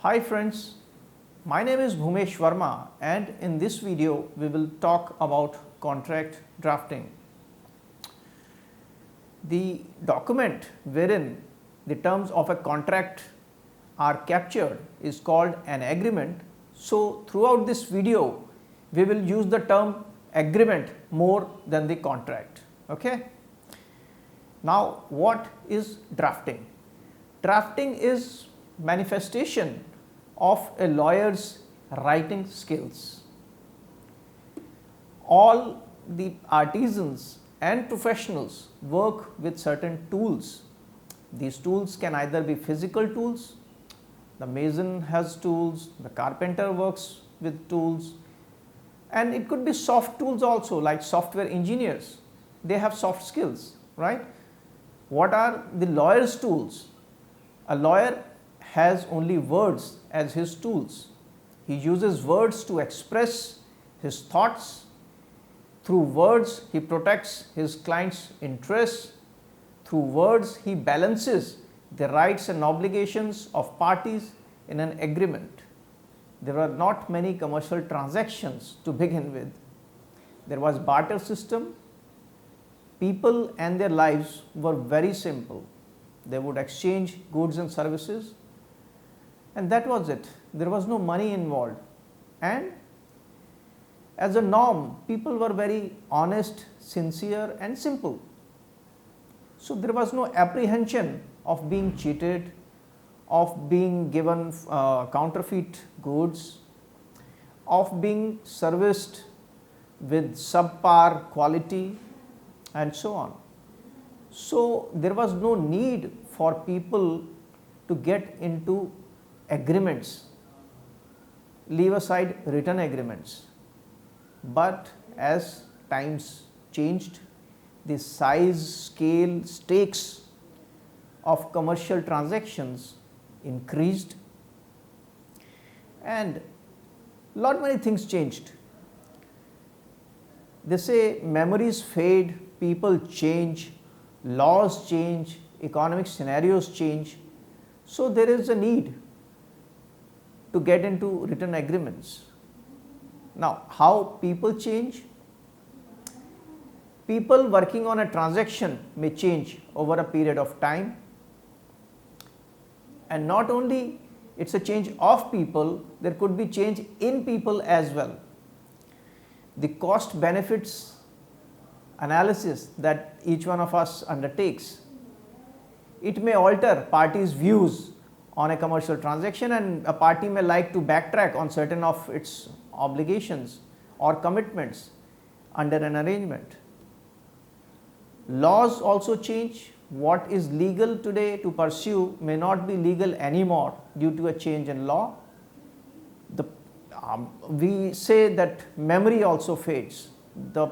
Hi friends, my name is Bhumesh Verma and in this video we will talk about contract drafting. The document wherein the terms of a contract are captured is called an agreement. So throughout this video we will use the term agreement more than the contract. Okay. Now what is drafting? Drafting is manifestation of a lawyer's writing skills. All the artisans and professionals work with certain tools. These tools can either be physical tools, the mason has tools, the carpenter works with tools, and it could be soft tools also, like software engineers. They have soft skills, right? What are the lawyer's tools? A lawyer has only words as his tools. He uses words to express his thoughts. Through words, he protects his client's interests. Through words, he balances the rights and obligations of parties in an agreement. There were not many commercial transactions to begin with. There was barter system. People and their lives were very simple. They would exchange goods and services, and that was it. There was no money involved, and as a norm, people were very honest, sincere and simple. So there was no apprehension of being cheated, of being given counterfeit goods, of being serviced with subpar quality and so on. So there was no need for people to get into agreements, leave aside written agreements. But as times changed, the size, scale, stakes of commercial transactions increased, and lot many things changed. They say memories fade, people change, laws change, economic scenarios change. So there is a need to get into written agreements. Now, how people change? People working on a transaction may change over a period of time, and not only it's a change of people, there could be change in people as well. The cost benefits analysis that each one of us undertakes, it may alter parties' views on a commercial transaction, and a party may like to backtrack on certain of its obligations or commitments under an arrangement. Laws also change. What is legal today to pursue may not be legal anymore due to a change in law. We say that memory also fades. The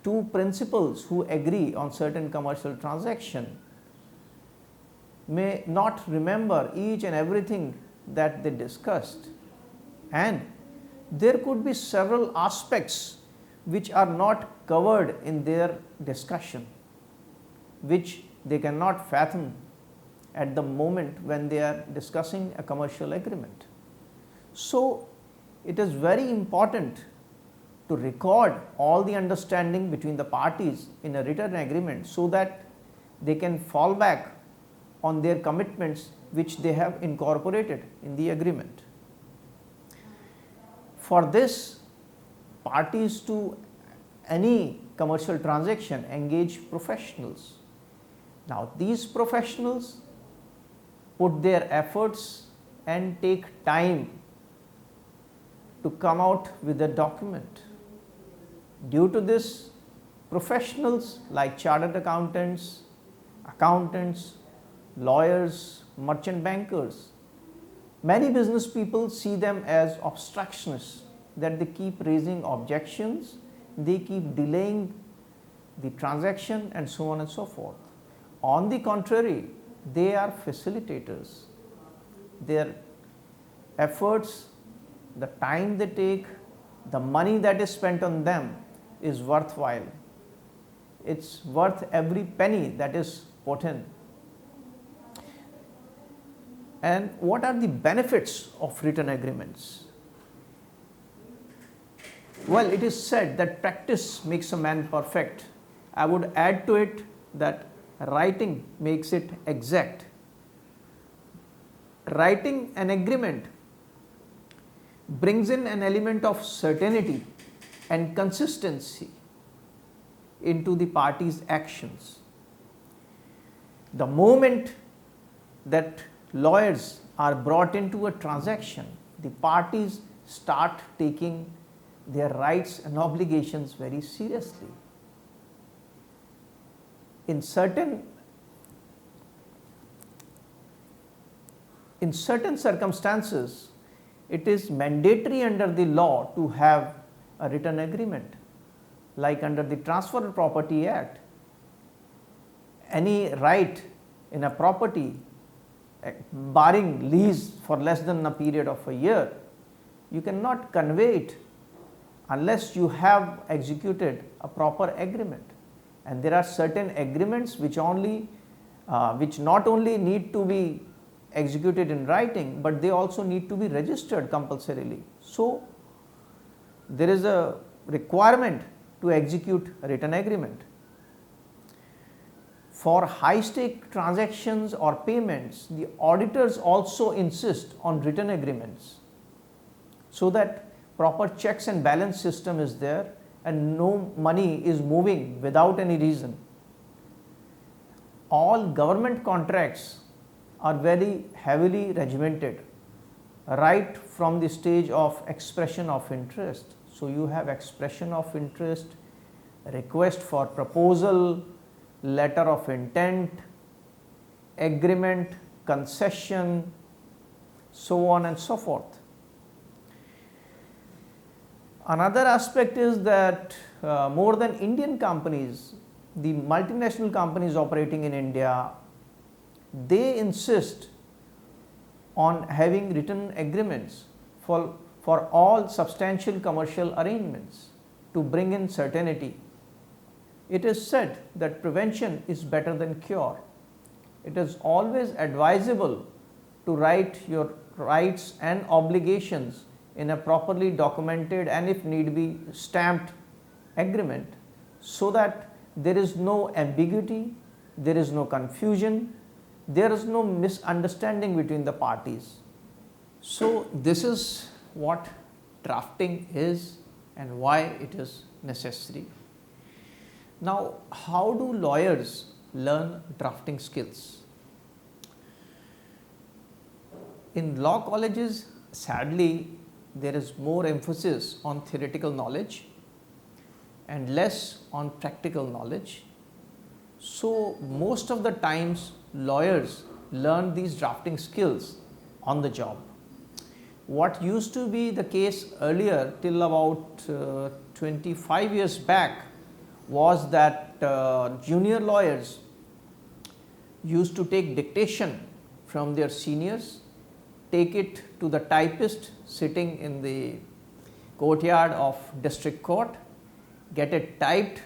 two principals who agree on certain commercial transaction may not remember each and everything that they discussed, and there could be several aspects which are not covered in their discussion, which they cannot fathom at the moment when they are discussing a commercial agreement. So it is very important to record all the understanding between the parties in a written agreement, so that they can fall back on their commitments which they have incorporated in the agreement. For this, parties to any commercial transaction engage professionals. Now these professionals put their efforts and take time to come out with a document. Due to this, professionals like chartered accountants, lawyers, merchant bankers, many business people see them as obstructionists, that they keep raising objections, they keep delaying the transaction and so on and so forth. On the contrary, they are facilitators. Their efforts, the time they take, the money that is spent on them is worthwhile. It's worth every penny that is put in. And what are the benefits of written agreements? Well, it is said that practice makes a man perfect. I would add to it that writing makes it exact. Writing an agreement brings in an element of certainty and consistency into the parties' actions. The moment that lawyers are brought into a transaction, the parties start taking their rights and obligations very seriously. In certain circumstances, it is mandatory under the law to have a written agreement, like under the Transfer of Property Act. Any right in a property, barring lease for less than a period of a year, you cannot convey it unless you have executed a proper agreement. And there are certain agreements which not only need to be executed in writing, but they also need to be registered compulsorily. So there is a requirement to execute a written agreement. For high stake transactions or payments, the auditors also insist on written agreements so that proper checks and balance system is there and no money is moving without any reason. All government contracts are very heavily regimented right from the stage of expression of interest. So you have expression of interest, request for proposal, letter of intent, agreement, concession, so on and so forth. Another aspect is that more than Indian companies, the multinational companies operating in India, they insist on having written agreements for all substantial commercial arrangements to bring in certainty. It is said that prevention is better than cure. It is always advisable to write your rights and obligations in a properly documented and if need be stamped agreement so that there is no ambiguity, there is no confusion, there is no misunderstanding between the parties. So this is what drafting is and why it is necessary. Now, how do lawyers learn drafting skills? In law colleges, sadly, there is more emphasis on theoretical knowledge and less on practical knowledge. So, most of the times lawyers learn these drafting skills on the job. What used to be the case earlier till about 25 years back was that junior lawyers used to take dictation from their seniors, take it to the typist sitting in the courtyard of district court, get it typed,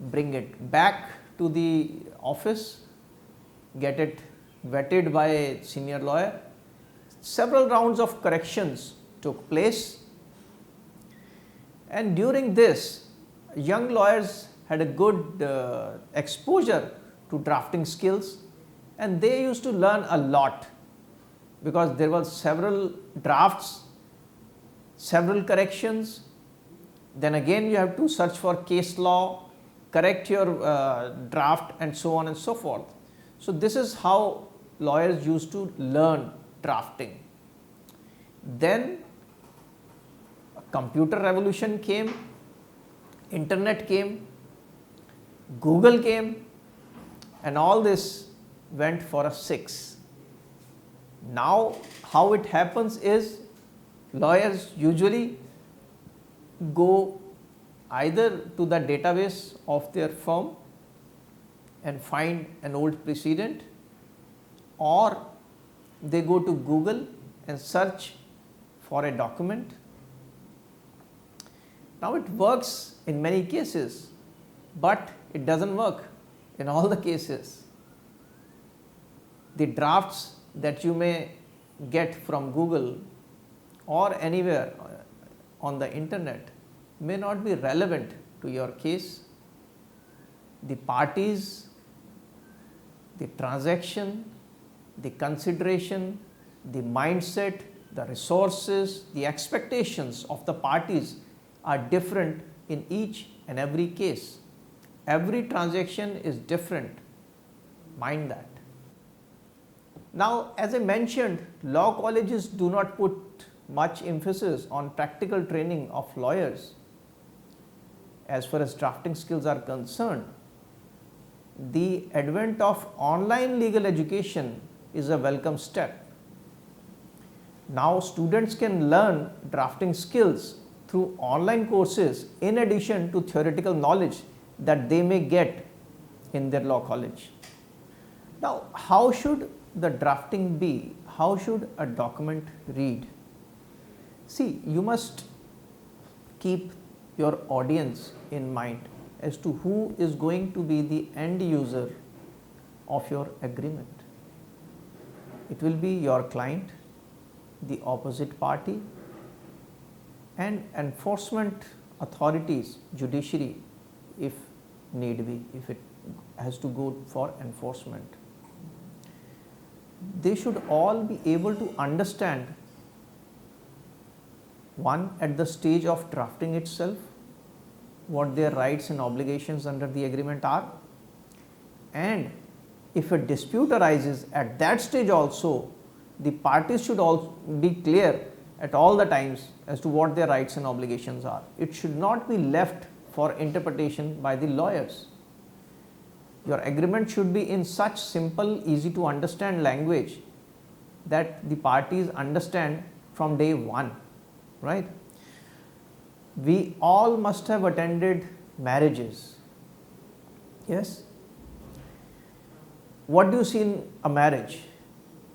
bring it back to the office, get it vetted by a senior lawyer. Several rounds of corrections took place, and during this young lawyers had a good exposure to drafting skills, and they used to learn a lot because there were several drafts, several corrections. Then again you have to search for case law, correct your draft and so on and so forth. So this is how lawyers used to learn drafting. Then computer revolution came, internet came, Google came, and all this went for a 6. Now how it happens is lawyers usually go either to the database of their firm and find an old precedent, or they go to Google and search for a document. Now it works in many cases, but it doesn't work in all the cases. The drafts that you may get from Google or anywhere on the internet may not be relevant to your case. The parties, the transaction, the consideration, the mindset, the resources, the expectations of the parties are different in each and every case. Every transaction is different. Mind that. Now, as I mentioned, law colleges do not put much emphasis on practical training of lawyers as far as drafting skills are concerned. The advent of online legal education is a welcome step. Now, students can learn drafting skills through online courses in addition to theoretical knowledge that they may get in their law college. Now, how should the drafting be? How should a document read? See, you must keep your audience in mind as to who is going to be the end user of your agreement. It will be your client, the opposite party, and enforcement authorities, judiciary, if need be, if it has to go for enforcement. They should all be able to understand, one, at the stage of drafting itself, what their rights and obligations under the agreement are, and if a dispute arises at that stage also, the parties should all be clear at all the times as to what their rights and obligations are. It should not be left for interpretation by the lawyers. Your agreement should be in such simple, easy to understand language that the parties understand from day one, right? We all must have attended marriages. Yes? What do you see in a marriage?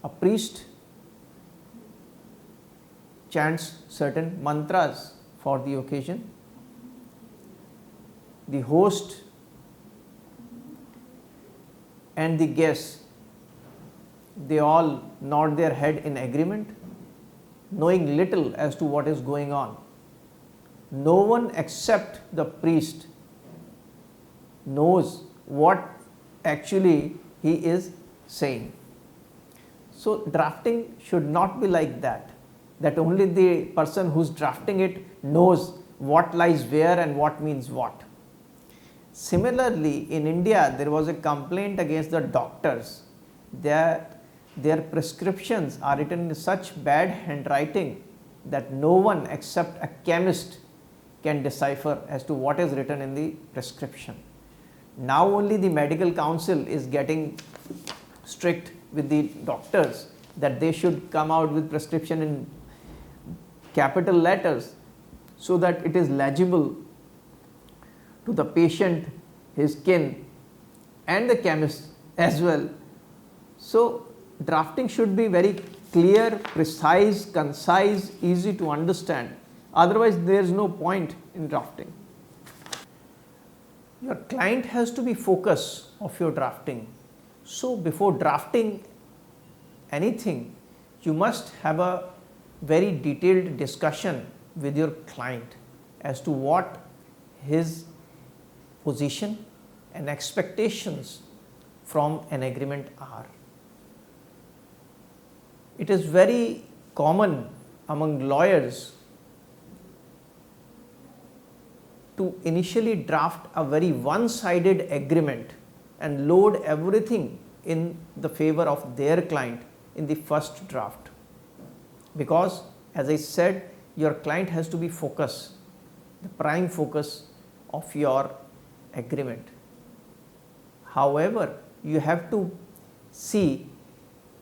A priest chants certain mantras for the occasion. The host and the guests, they all nod their head in agreement, knowing little as to what is going on. No one except the priest knows what actually he is saying. So, drafting should not be like that only the person who is drafting it knows what lies where and what means what. Similarly, in India, there was a complaint against the doctors that their prescriptions are written in such bad handwriting that no one except a chemist can decipher as to what is written in the prescription. Now only the medical council is getting strict with the doctors that they should come out with prescription in capital letters so that it is legible to the patient, his kin, and the chemist as well. So, drafting should be very clear, precise, concise, easy to understand. Otherwise, there is no point in drafting. Your client has to be focus of your drafting. So, before drafting anything, you must have a very detailed discussion with your client as to what his position and expectations from an agreement are. It is very common among lawyers to initially draft a very one-sided agreement and load everything in the favor of their client in the first draft. Because, as I said, your client has to be focus, the prime focus of your agreement. However, you have to see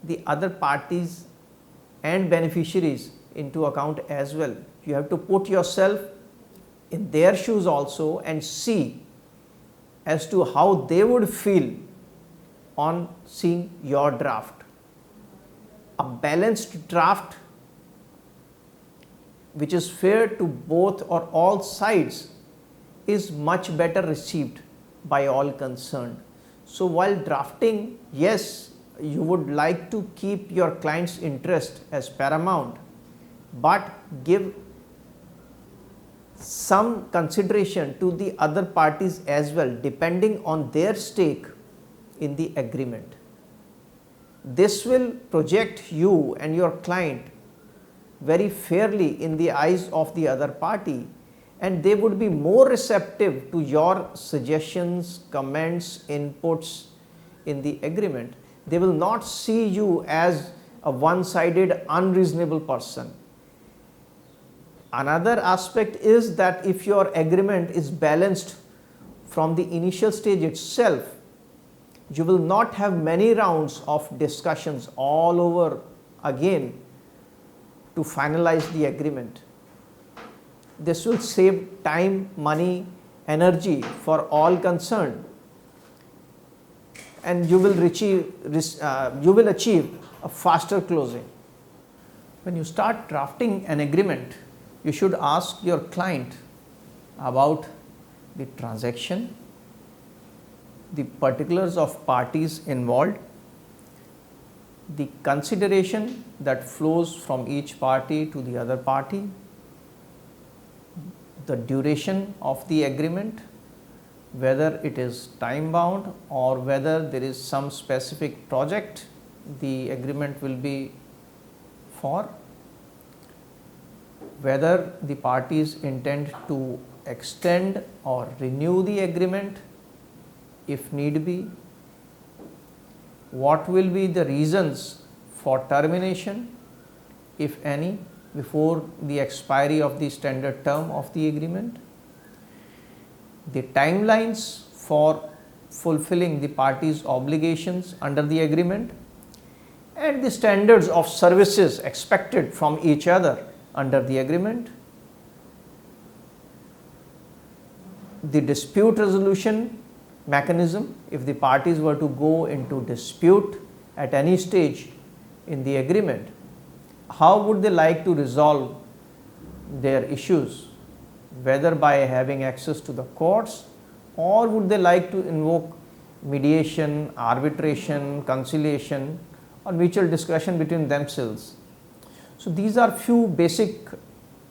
the other parties and beneficiaries into account as well. You have to put yourself in their shoes also and see as to how they would feel on seeing your draft. A balanced draft which is fair to both or all sides is much better received by all concerned. So, while drafting, yes, you would like to keep your client's interest as paramount, but give some consideration to the other parties as well, depending on their stake in the agreement. This will project you and your client very fairly in the eyes of the other party, and they would be more receptive to your suggestions, comments, inputs in the agreement. They will not see you as a one-sided, unreasonable person. Another aspect is that if your agreement is balanced from the initial stage itself, you will not have many rounds of discussions all over again to finalize the agreement. This will save time, money, energy for all concerned, and you will achieve a faster closing. When you start drafting an agreement, you should ask your client about the transaction, the particulars of parties involved, the consideration that flows from each party to the other party, the duration of the agreement, whether it is time bound or whether there is some specific project the agreement will be for, whether the parties intend to extend or renew the agreement if need be, what will be the reasons for termination, if any, before the expiry of the standard term of the agreement, the timelines for fulfilling the parties' obligations under the agreement, and the standards of services expected from each other under the agreement, the dispute resolution mechanism if the parties were to go into dispute at any stage in the agreement, how would they like to resolve their issues, whether by having access to the courts or would they like to invoke mediation, arbitration, conciliation or mutual discussion between themselves. So these are few basic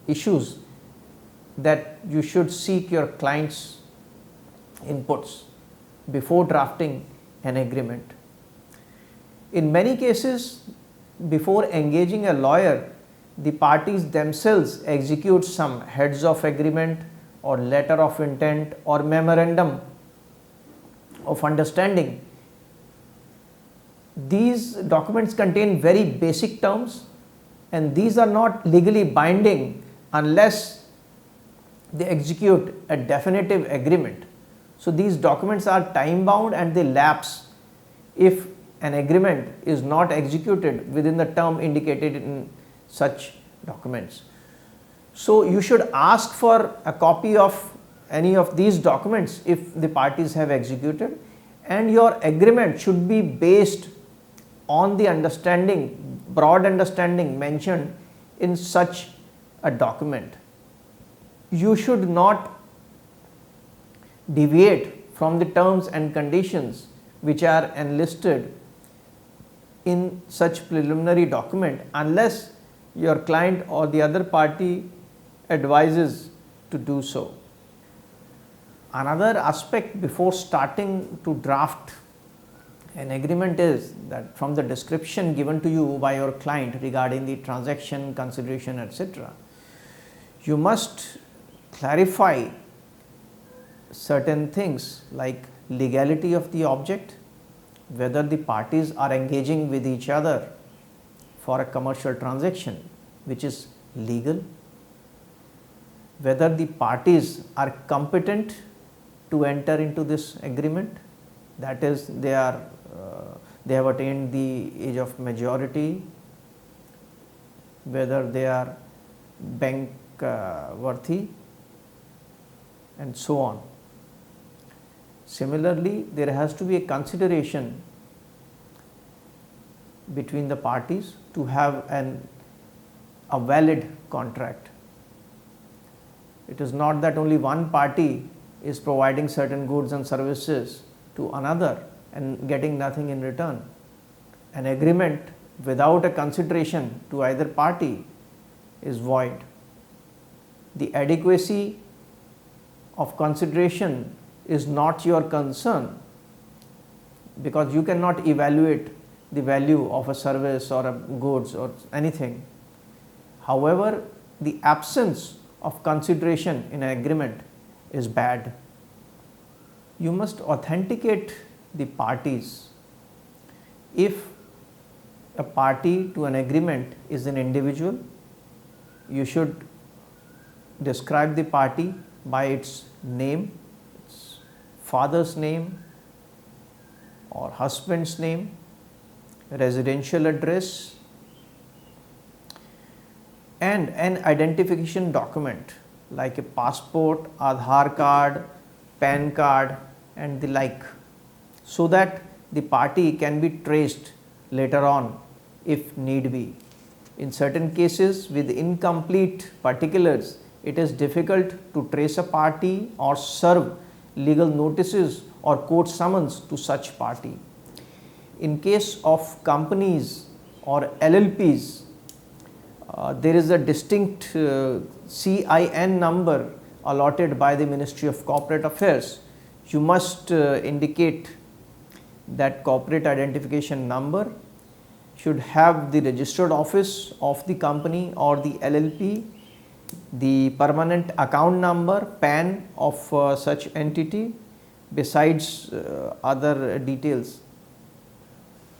issues that you should seek your client's inputs before drafting an agreement. In many cases, before engaging a lawyer, the parties themselves execute some heads of agreement or letter of intent or memorandum of understanding. These documents contain very basic terms, and these are not legally binding unless they execute a definitive agreement. So these documents are time bound and they lapse if an agreement is not executed within the term indicated in such documents. So you should ask for a copy of any of these documents if the parties have executed, and your agreement should be based on the understanding, broad understanding mentioned in such a document. You should not deviate from the terms and conditions which are enlisted in such preliminary document unless your client or the other party advises to do so. Another aspect before starting to draft an agreement is that from the description given to you by your client regarding the transaction, consideration, etc., you must clarify certain things like legality of the object, whether the parties are engaging with each other for a commercial transaction which is legal, whether the parties are competent to enter into this agreement, that is they have attained the age of majority, whether they are bank worthy, and so on. Similarly, there has to be a consideration between the parties to have a valid contract. It is not that only one party is providing certain goods and services to another and getting nothing in return. An agreement without a consideration to either party is void. The adequacy of consideration is not your concern, because you cannot evaluate the value of a service or a goods or anything. However, the absence of consideration in an agreement is bad. You must authenticate the parties. If a party to an agreement is an individual, you should describe the party by its name, its father's name or husband's name, residential address, and an identification document like a passport, Aadhaar card, PAN card and the like, so that the party can be traced later on if need be. In certain cases with incomplete particulars, it is difficult to trace a party or serve legal notices or court summons to such party. In case of companies or LLPs, there is a distinct CIN number allotted by the Ministry of Corporate Affairs. You must indicate that corporate identification number, should have the registered office of the company or the LLP, the permanent account number, PAN of such entity, besides other details.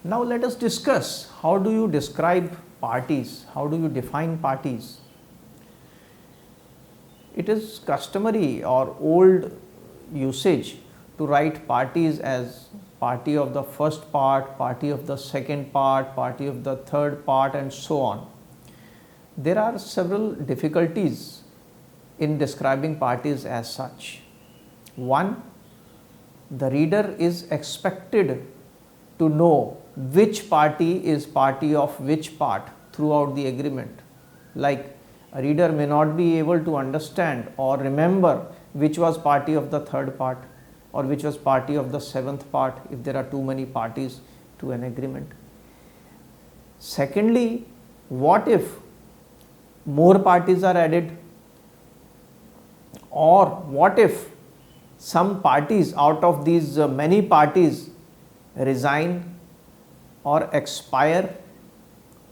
Now let us discuss, how do you describe parties? How do you define parties? It is customary or old usage to write parties as party of the first part, party of the second part, party of the third part and so on. There are several difficulties in describing parties as such. One, the reader is expected to know which party is party of which part throughout the agreement. Like a reader may not be able to understand or remember which was party of the third part or which was party of the seventh part if there are too many parties to an agreement. Secondly, what if more parties are added, or what if some parties out of these many parties resign or expire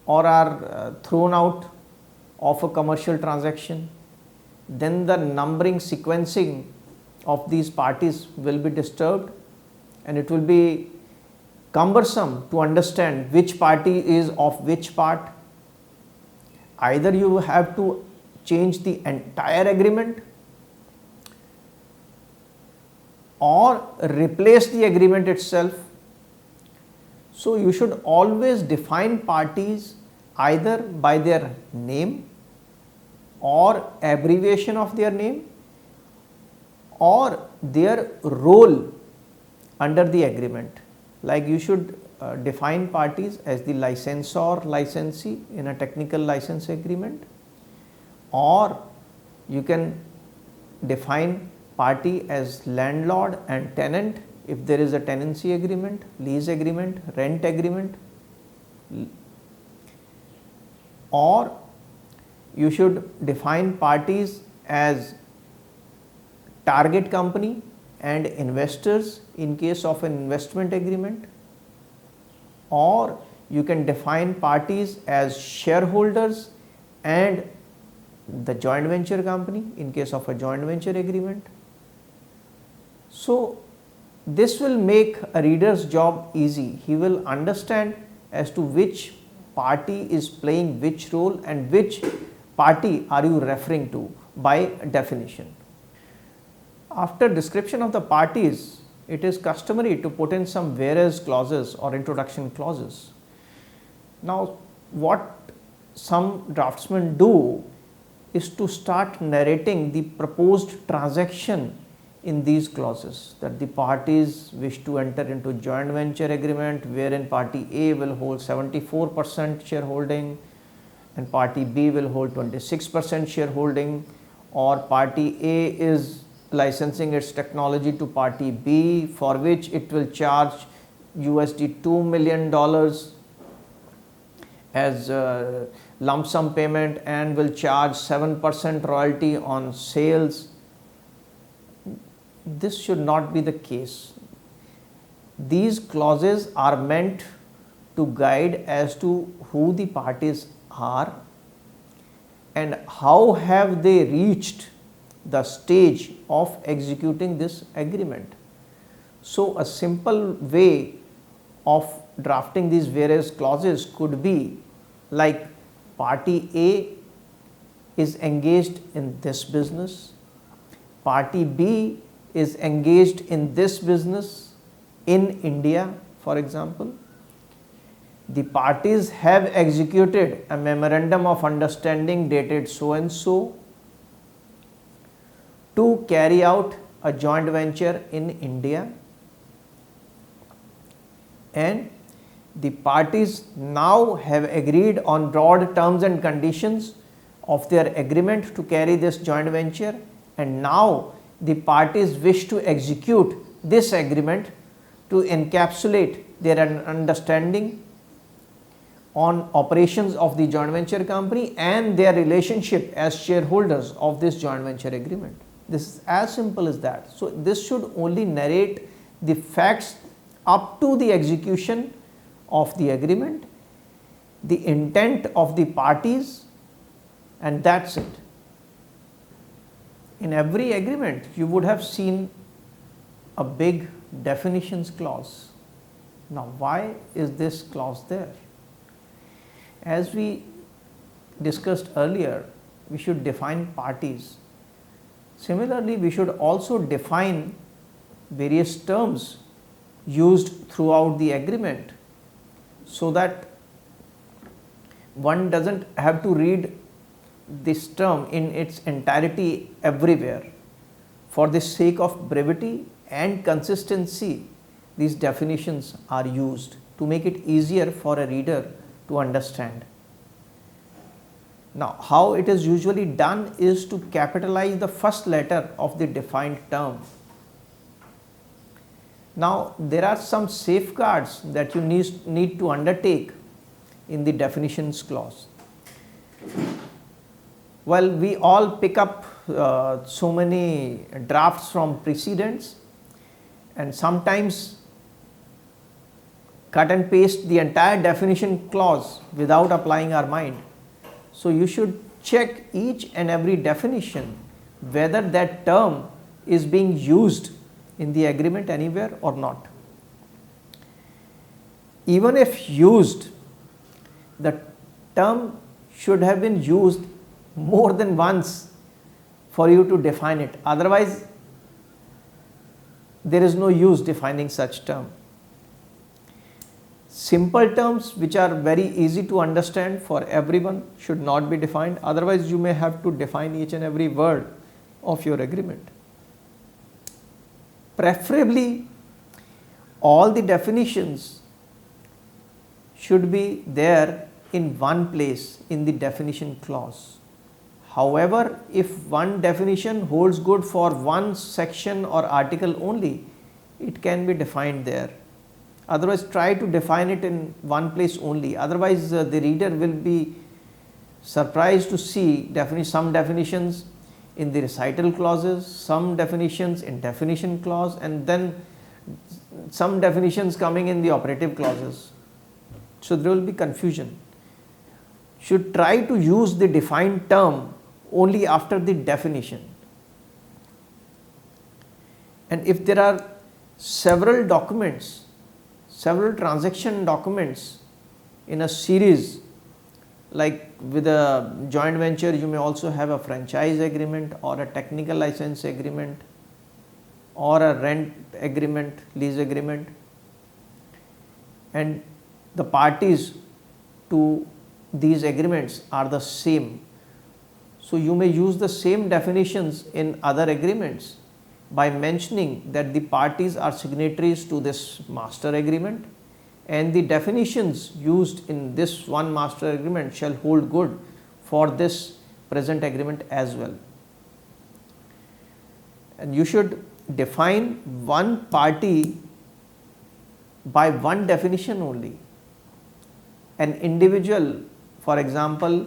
or are thrown out of a commercial transaction? Then the numbering sequencing of these parties will be disturbed and it will be cumbersome to understand which party is of which part. Either you have to change the entire agreement or replace the agreement itself. So you should always define parties either by their name or abbreviation of their name or their role under the agreement. Like you should define parties as the licensor, licensee in a technical license agreement, or you can define party as landlord and tenant if there is a tenancy agreement, lease agreement, rent agreement, or you should define parties as target company and investors in case of an investment agreement, or you can define parties as shareholders and the joint venture company in case of a joint venture agreement. So this will make a reader's job easy. He will understand as to which party is playing which role and which party are you referring to by definition. After description of the parties, it is customary to put in some whereas clauses or introduction clauses. Now, what some draftsmen do is to start narrating the proposed transaction in these clauses, that the parties wish to enter into joint venture agreement wherein party A will hold 74% shareholding and party B will hold 26% shareholding, or party A is licensing its technology to party B for which it will charge $2 million as lump sum payment and will charge 7% royalty on sales. This should not be the case. These clauses are meant to guide as to who the parties are and how have they reached the stage of executing this agreement. So, a simple way of drafting these various clauses could be like party A is engaged in this business, party B is engaged in this business in India, for example. The parties have executed a memorandum of understanding dated so and so to carry out a joint venture in India, and the parties now have agreed on broad terms and conditions of their agreement to carry this joint venture, and now the parties wish to execute this agreement to encapsulate their understanding on operations of the joint venture company and their relationship as shareholders of this joint venture agreement. This is as simple as that. So, this should only narrate the facts up to the execution of the agreement, the intent of the parties, and that is it. In every agreement, you would have seen a big definitions clause. Now, why is this clause there? As we discussed earlier, we should define parties. Similarly, we should also define various terms used throughout the agreement, so that one does not have to read this term in its entirety everywhere. For the sake of brevity and consistency, these definitions are used to make it easier for a reader to understand. Now, how it is usually done is to capitalize the first letter of the defined term. Now, there are some safeguards that you need to undertake in the definitions clause. Well, we all pick up so many drafts from precedents, and sometimes cut and paste the entire definition clause without applying our mind. So, you should check each and every definition whether that term is being used in the agreement anywhere or not. Even if used, the term should have been used more than once for you to define it. Otherwise, there is no use defining such term. Simple terms which are very easy to understand for everyone should not be defined. Otherwise, you may have to define each and every word of your agreement. Preferably, all the definitions should be there in one place in the definition clause. However, if one definition holds good for one section or article only, it can be defined there. Otherwise, try to define it in one place only. Otherwise, the reader will be surprised to see some definitions in the recital clauses, some definitions in definition clause, and then some definitions coming in the operative clauses. So, there will be confusion. Should try to use the defined term only after the definition. And if there are several documents, several transaction documents in a series, like with a joint venture, you may also have a franchise agreement or a technical license agreement or a rent agreement, lease agreement, and the parties to these agreements are the same. So, you may use the same definitions in other agreements by mentioning that the parties are signatories to this master agreement, and the definitions used in this one master agreement shall hold good for this present agreement as well. And you should define one party by one definition only. An individual, for example,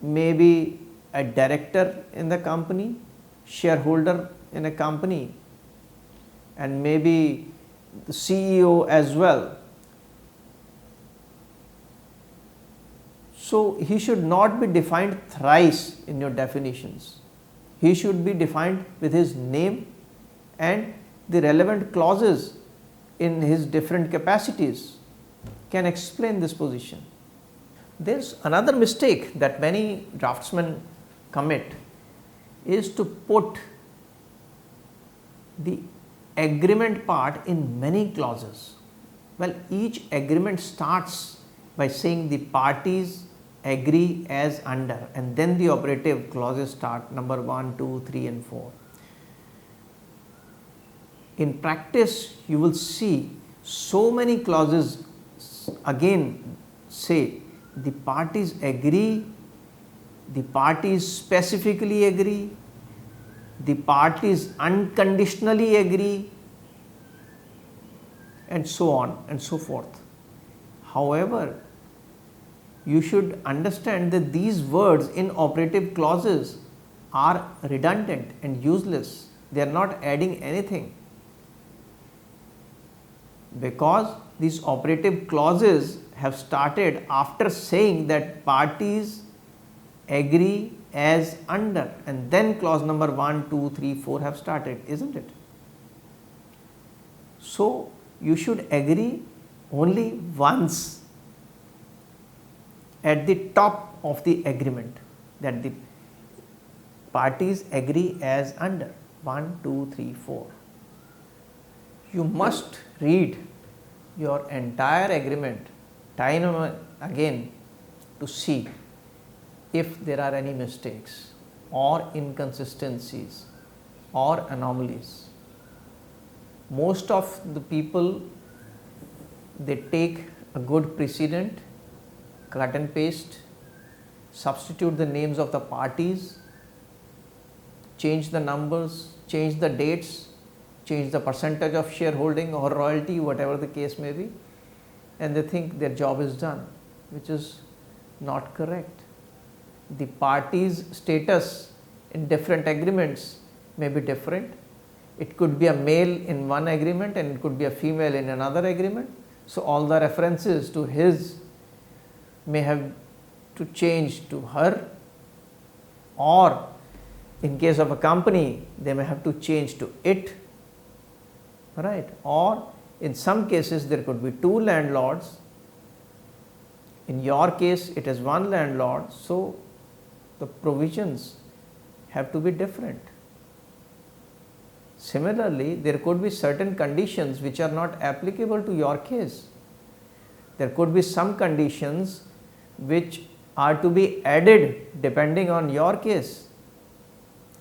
may be a director in the company, shareholder in a company, and maybe the CEO as well. So, he should not be defined thrice in your definitions. He should be defined with his name and the relevant clauses in his different capacities can explain this position. There is another mistake that many draftsmen commit is to put the agreement part in many clauses. Well, each agreement starts by saying the parties agree as under, and then the operative clauses start number 1, 2, 3 and 4. In practice, you will see so many clauses again say the parties agree, the parties specifically agree, the parties unconditionally agree, and so on and so forth. However, you should understand that these words in operative clauses are redundant and useless. They are not adding anything, because these operative clauses have started after saying that parties agree as under, and then clause number 1, 2, 3, 4 have started, isn't it? So, you should agree only once at the top of the agreement, that the parties agree as under 1, 2, 3, 4. You must read your entire agreement time and again to see if there are any mistakes or inconsistencies or anomalies. Most of the people, they take a good precedent, cut and paste, substitute the names of the parties, change the numbers, change the dates, change the percentage of shareholding or royalty, whatever the case may be, and they think their job is done, which is not correct. The parties' status in different agreements may be different. It could be a male in one agreement and it could be a female in another agreement. So, all the references to his may have to change to her, or in case of a company they may have to change to it, right? Or in some cases there could be two landlords. In your case it is one landlord, so the provisions have to be different. Similarly, there could be certain conditions which are not applicable to your case. There could be some conditions which are to be added depending on your case.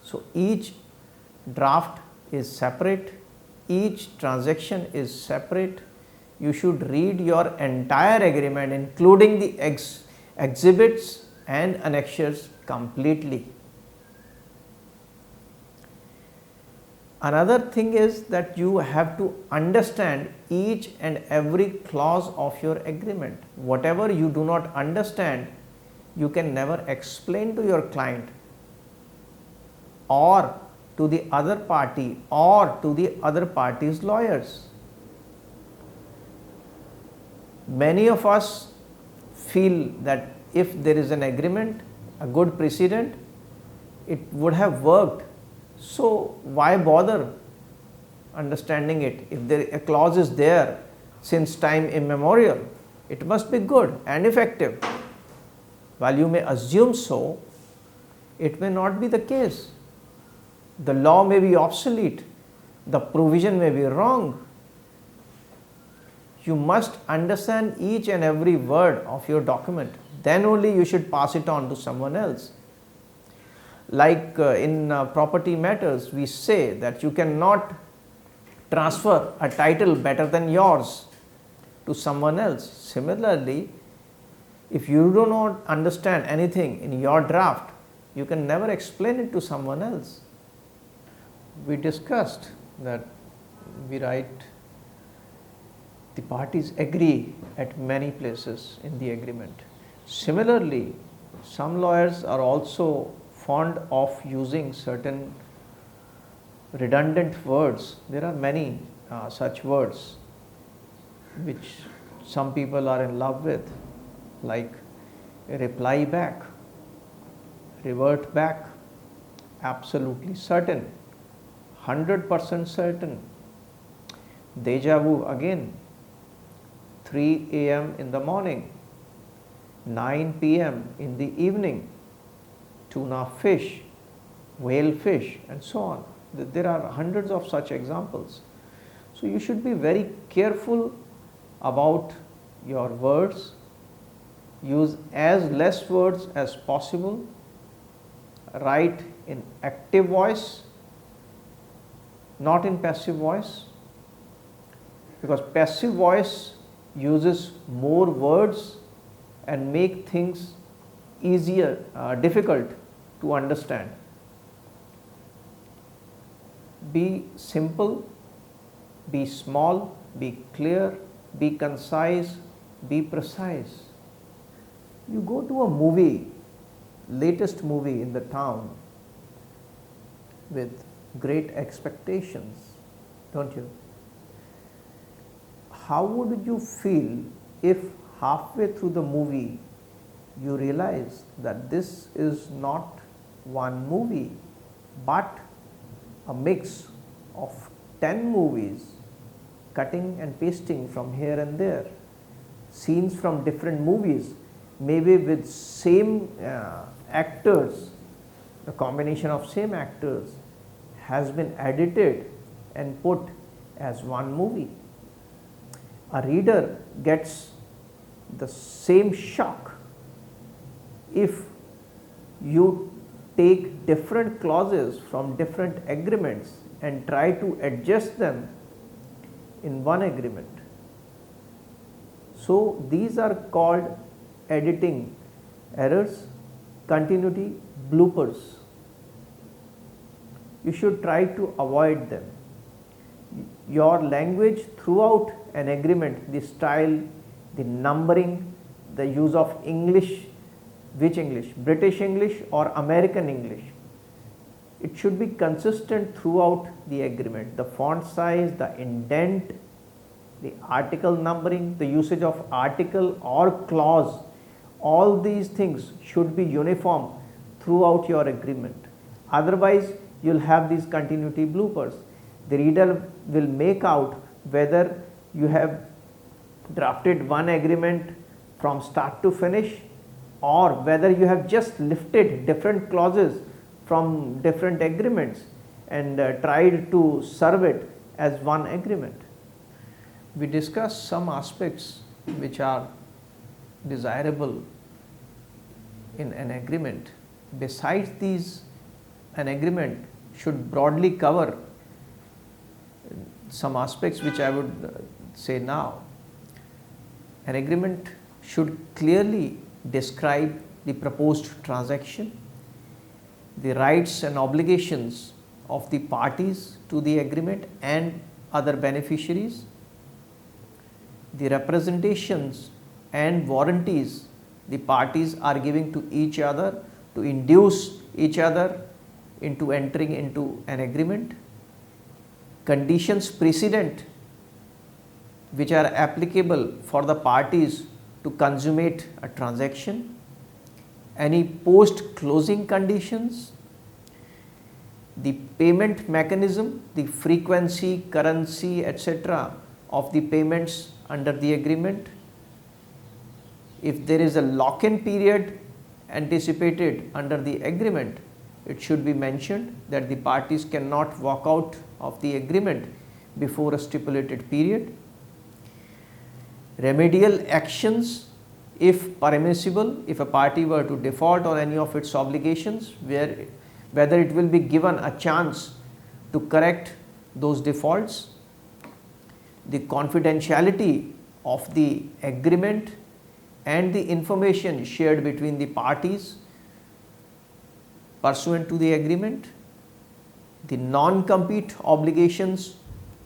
So, each draft is separate, each transaction is separate. You should read your entire agreement including the exhibits and annexures completely. Another thing is that you have to understand each and every clause of your agreement. Whatever you do not understand, you can never explain to your client or to the other party or to the other party's lawyers. Many of us feel that if there is an agreement, a good precedent, it would have worked. So, why bother understanding it? If a clause is there since time immemorial, it must be good and effective. While you may assume so, it may not be the case. The law may be obsolete, the provision may be wrong. You must understand each and every word of your document, then only you should pass it on to someone else. Like in property matters, we say that you cannot transfer a title better than yours to someone else. Similarly, if you do not understand anything in your draft, you can never explain it to someone else. We discussed that we write the parties agree at many places in the agreement. Similarly, some lawyers are also fond of using certain redundant words. There are many such words which some people are in love with, like reply back, revert back, absolutely certain, 100% certain, deja vu again, 3 a.m. in the morning, 9 p.m. in the evening, tuna fish, whale fish, and so on. There are hundreds of such examples. So you should be very careful about your words. Use as less words as possible. Write in active voice, not in passive voice, because passive voice uses more words and make things easier, difficult to understand. Be simple, be small, be clear, be concise, be precise. You go to a movie, latest movie in the town, with great expectations, don't you? How would you feel if halfway through the movie you realize that this is not one movie but a mix of 10 movies, cutting and pasting from here and there, scenes from different movies, maybe with same actors, the combination of same actors has been edited and put as one movie. A reader gets the same shock if you take different clauses from different agreements and try to adjust them in one agreement. So these are called editing errors, continuity bloopers. You should try to avoid them. Your language throughout an agreement, the style, the numbering, the use of English, which English, British English or American English, it should be consistent throughout the agreement. The font size, the indent, the article numbering, the usage of article or clause, all these things should be uniform throughout your agreement. Otherwise, you will have these continuity bloopers. The reader will make out whether you have drafted one agreement from start to finish or whether you have just lifted different clauses from different agreements and tried to serve it as one agreement. We discussed some aspects which are desirable in an agreement. Besides these, an agreement should broadly cover some aspects which I would say now. An agreement should clearly describe the proposed transaction, the rights and obligations of the parties to the agreement and other beneficiaries, the representations and warranties the parties are giving to each other to induce each other into entering into an agreement, conditions precedent which are applicable for the parties to consummate a transaction, any post closing conditions, the payment mechanism, the frequency, currency, etc. of the payments under the agreement. If there is a lock-in period anticipated under the agreement, it should be mentioned that the parties cannot walk out of the agreement before a stipulated period. Remedial actions, if permissible, if a party were to default on any of its obligations, whether it will be given a chance to correct those defaults. The confidentiality of the agreement and the information shared between the parties pursuant to the agreement, the non-compete obligations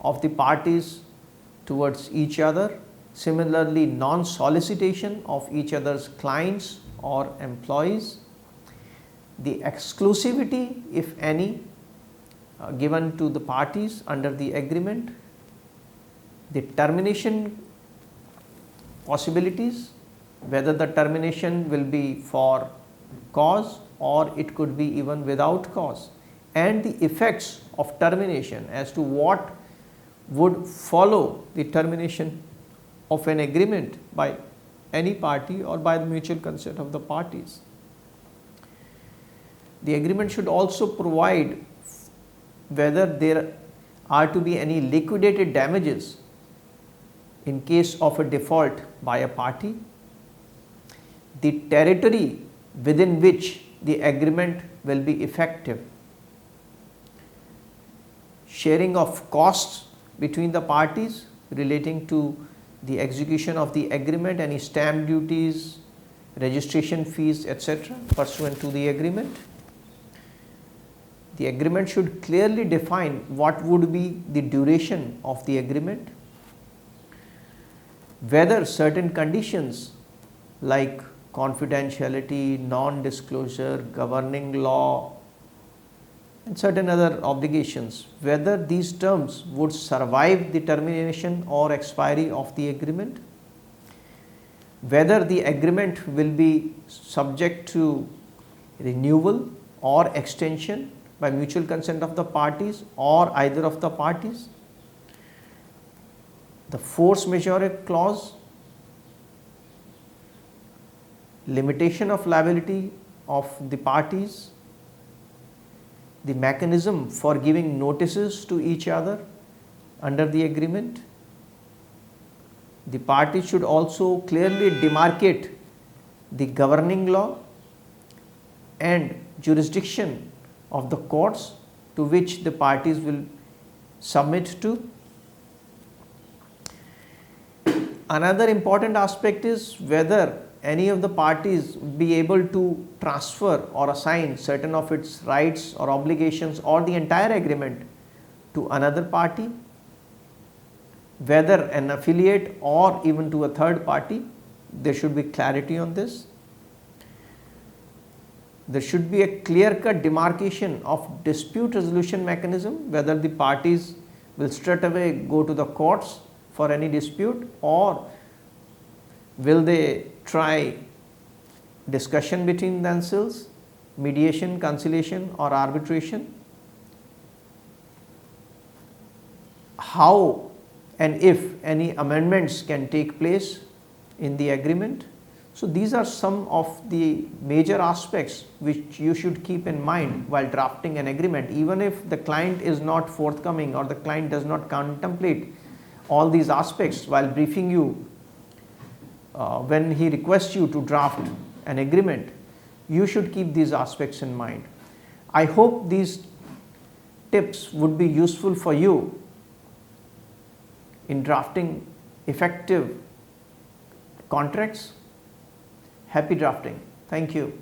of the parties towards each other, Similarly, non-solicitation of each other's clients or employees, the exclusivity, if any, given to the parties under the agreement, the termination possibilities, whether the termination will be for cause or it could be even without cause, and the effects of termination as to what would follow the termination of an agreement by any party or by the mutual consent of the parties. The agreement should also provide whether there are to be any liquidated damages in case of a default by a party, the territory within which the agreement will be effective, sharing of costs between the parties relating to the execution of the agreement, any stamp duties, registration fees, etc. pursuant to the agreement. The agreement should clearly define what would be the duration of the agreement, whether certain conditions like confidentiality, non-disclosure, governing law and certain other obligations, whether these terms would survive the termination or expiry of the agreement, whether the agreement will be subject to renewal or extension by mutual consent of the parties or either of the parties, the force majeure clause, limitation of liability of the parties, the mechanism for giving notices to each other under the agreement. The parties should also clearly demarcate the governing law and jurisdiction of the courts to which the parties will submit to. Another important aspect is whether any of the parties be able to transfer or assign certain of its rights or obligations or the entire agreement to another party, whether an affiliate or even to a third party. There should be clarity on this. There should be a clear-cut demarcation of dispute resolution mechanism, whether the parties will straight away go to the courts for any dispute or will they try discussion between themselves, mediation, conciliation or arbitration. How and if any amendments can take place in the agreement. So, these are some of the major aspects which you should keep in mind while drafting an agreement, even if the client is not forthcoming or the client does not contemplate all these aspects while briefing you. When he requests you to draft an agreement, you should keep these aspects in mind. I hope these tips would be useful for you in drafting effective contracts. Happy drafting. Thank you.